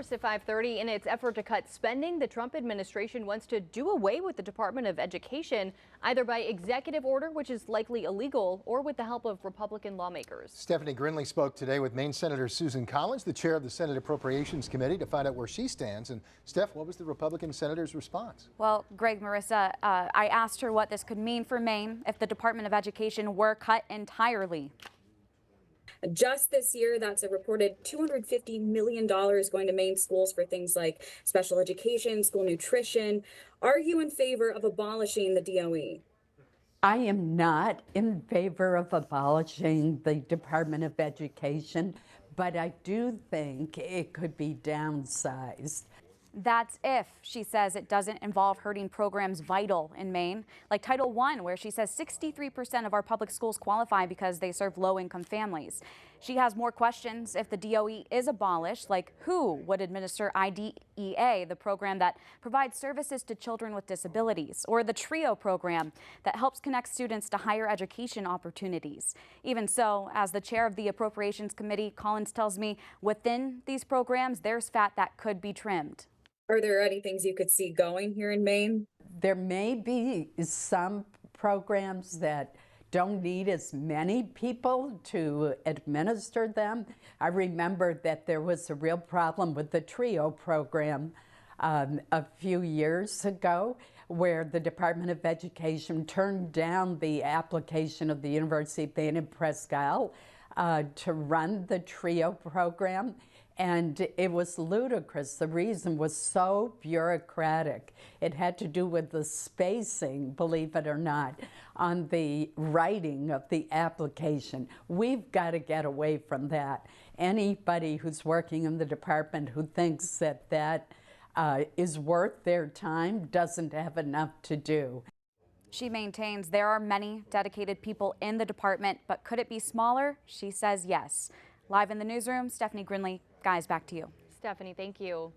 First at 5:30, in its effort to cut spending, the Trump administration wants to do away with the Department of Education, either by executive order, which is likely illegal, or with the help of Republican lawmakers. Stephanie Grinley spoke today with Maine Senator Susan Collins, the chair of the Senate Appropriations Committee, to find out where she stands. And Steph, what was the Republican senator's response? Well, Greg, Marissa, I asked her what this could mean for Maine if the Department of Education were cut entirely. Just this year, that's a reported $250 million going to Maine schools for things like special education, school nutrition. Are you in favor of abolishing the DOE? I am not in favor of abolishing the Department of Education, but I do think it could be downsized. That's if she says it doesn't involve hurting programs vital in Maine, like Title I, where she says 63% of our public schools qualify because they serve low-income families. She has more questions if the DOE is abolished, like who would administer IDEA, the program that provides services to children with disabilities, or the TRIO program that helps connect students to higher education opportunities. Even so, as the chair of the Appropriations Committee, Collins tells me within these programs, there's fat that could be trimmed. Are there any things you could see going here in Maine? There may be some programs that don't need as many people to administer them. I remember that there was a real problem with the TRIO program a few years ago, where the Department of Education turned down the application of the University of Maine and Presque to run the TRIO program. And it was ludicrous. The reason was so bureaucratic. It had to do with the spacing, believe it or not, on the writing of the application. We've got to get away from that. Anybody who's working in the department who thinks that that is worth their time doesn't have enough to do. She maintains there are many dedicated people in the department, but could it be smaller? She says yes. Live in the newsroom, Stephanie Grinley. Guys, back to you. Stephanie, thank you.